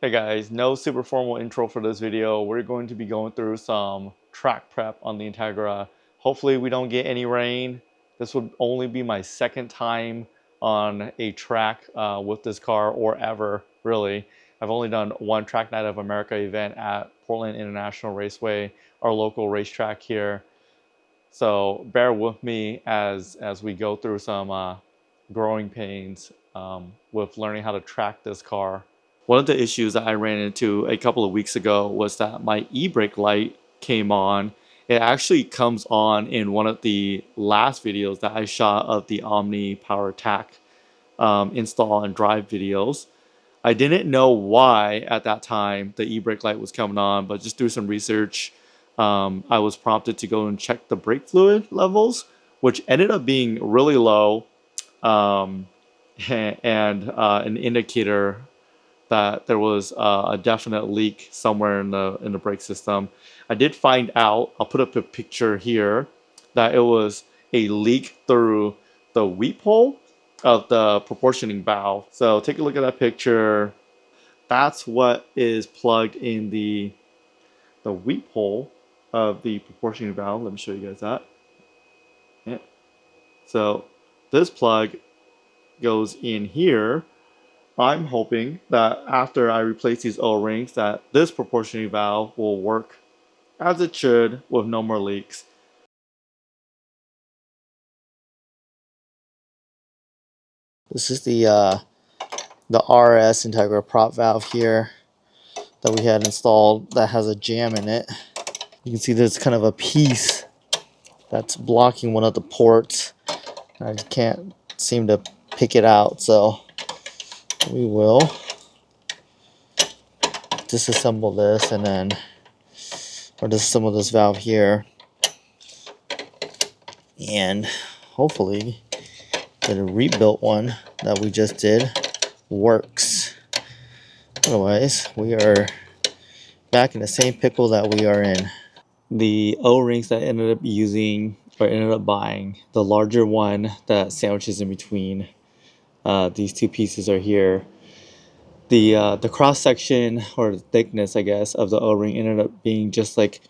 Hey guys, no super formal intro for this video. We're going to be going through some track prep on the Integra. Hopefully we don't get any rain. This would only be my second time on a track with this car, or ever, really. I've only done one Track Night of America event at Portland International Raceway, our local racetrack here. So bear with me as we go through some growing pains with learning how to track this car. One of the issues that I ran into a couple of weeks ago was that my e-brake light came on. It actually comes on in one of the last videos that I shot of the Omni Power Tack install and drive videos. I didn't know why at that time the e-brake light was coming on, but just through some research, I was prompted to go and check the brake fluid levels, which ended up being really low, um, and an indicator that there was a definite leak somewhere in the brake system. I did find out, I'll put up a picture here, that it was a leak through the weep hole of the proportioning valve. So take a look at that picture. That's what is plugged in the weep hole of the proportioning valve. Let me show you guys that. Yeah. So this plug goes in here. I'm hoping that after I replace these O-rings that this proportioning valve will work as it should with no more leaks. This is the RS Integra prop valve here that we had installed that has a jam in it. You can see there's kind of a piece that's blocking one of the ports. I just can't seem to pick it out, so we will disassemble this and then, or disassemble this valve here, and hopefully the rebuilt one that we just did works. Otherwise, we are back in the same pickle that we are in. The O-rings that I ended up using, or ended up buying, the larger one that sandwiches in between these two pieces are here. The cross section, or the thickness, I guess, of the O-ring ended up being just like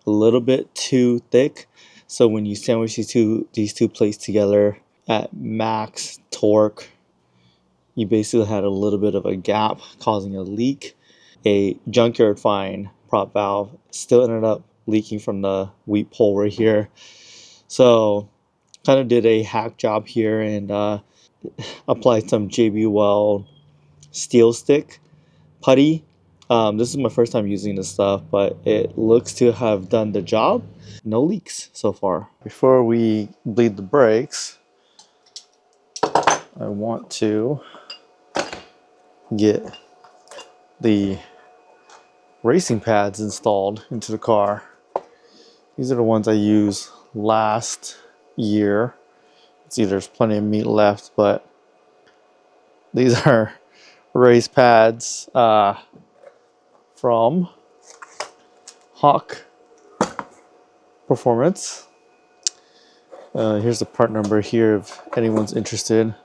a little bit too thick. So when you sandwich these two plates together at max torque, you basically had a little bit of a gap causing a leak. A junkyard fine prop valve still ended up leaking from the weep hole right here. So kind of did a hack job here and applied some JB Weld steel stick putty. This is my first time using this stuff, but it looks to have done the job. No leaks so far. Before we bleed the brakes, I want to get the racing pads installed into the car. These are the ones I used last year. See, there's plenty of meat left, but these are race pads from Hawk Performance. Here's the part number here if anyone's interested.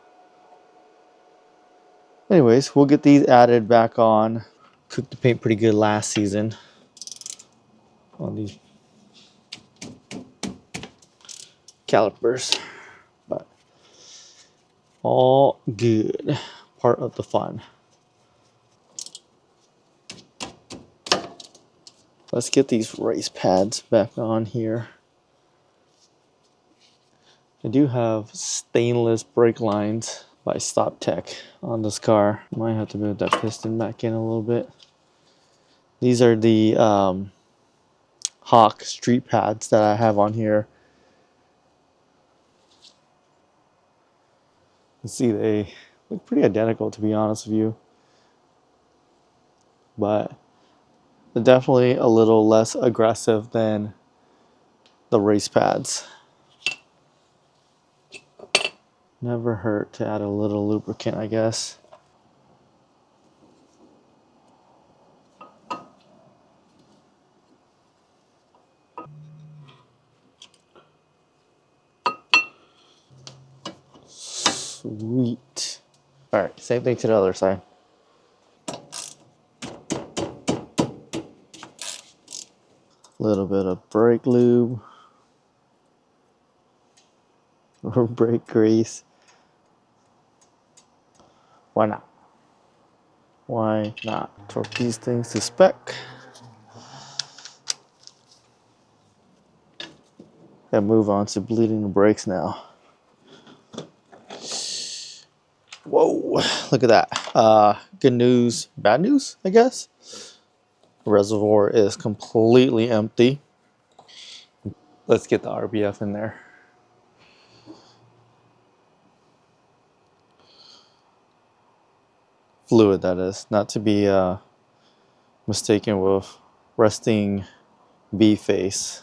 Anyways, we'll get these added back on. Cooked the paint pretty good last season on these calipers, but all good. Part of the fun. Let's get these race pads back on here. I do have stainless brake lines by Stop Tech on this car. Might have to move that piston back in a little bit. These are the Hawk street pads that I have on here. You see, they look pretty identical, to be honest with you, but they're definitely a little less aggressive than the race pads. Never hurt to add a little lubricant, I guess. Sweet. All right, same thing to the other side. A little bit of brake lube or brake grease. Why not? Why not? Torque these things to spec. And move on to bleeding the brakes now. Whoa, look at that. Good news, bad news, I guess. The reservoir is completely empty. Let's get the RBF in there. Fluid, that is. Not to be mistaken with resting bee face.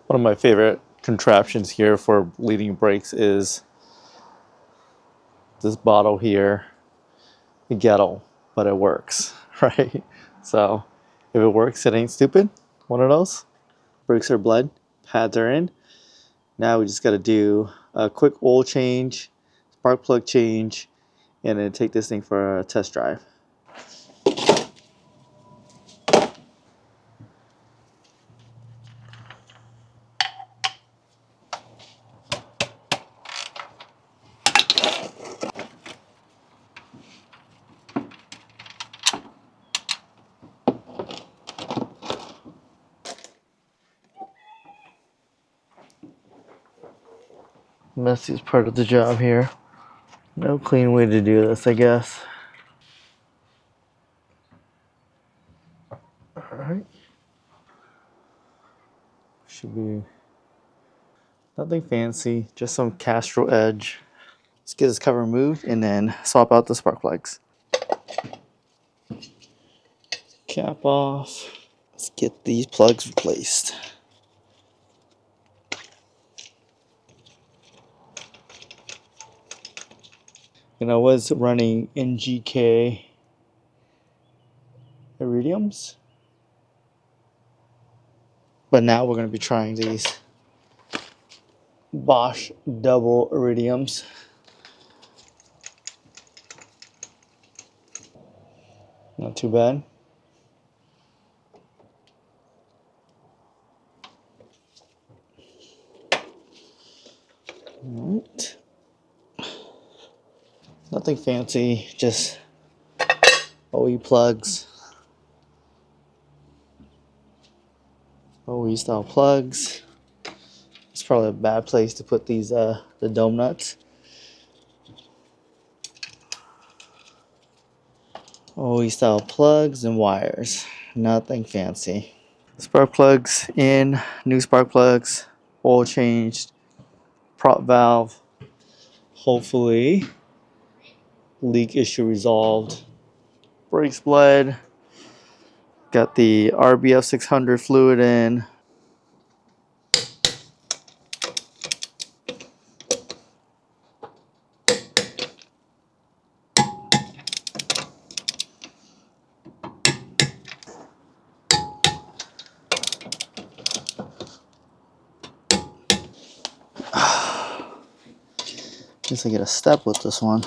One of my favorite contraptions here for bleeding brakes is this bottle here. Ghetto, but it works, right? So if it works, it ain't stupid. One of those. Brakes are bled, pads are in. Now we just got to do a quick oil change, spark plug change, and then take this thing for a test drive. Messy is part of the job here. No clean way to do this, I guess. Alright. Should be nothing fancy, just some Castro edge. Let's get this cover removed and then swap out the spark plugs. Cap off. Let's get these plugs replaced. And I was running NGK iridiums, but now we're going to be trying these Bosch double iridiums. Not too bad. All right. Nothing fancy, just OE plugs. OE style plugs. It's probably a bad place to put these the dome nuts. OE style plugs and wires. Nothing fancy. Spark plugs in, new spark plugs, oil changed, prop valve. Hopefully, leak issue resolved. Brakes bled. Got the RBF 600 fluid in. Guess I get a step with this one.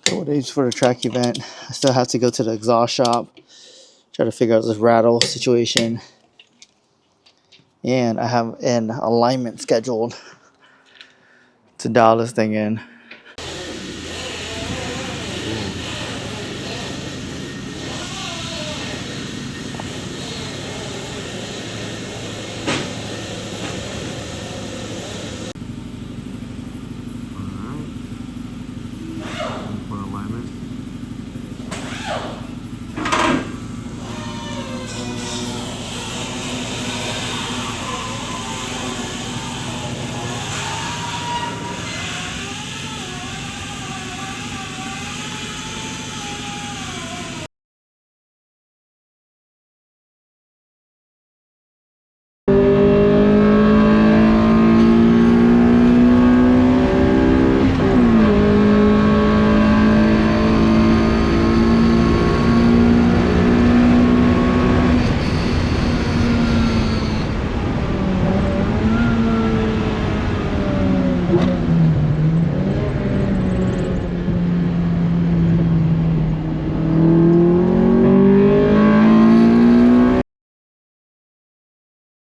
Couple days for the track event. I still have to go to the exhaust shop, try to figure out this rattle situation. And I have an alignment scheduled to dial this thing in.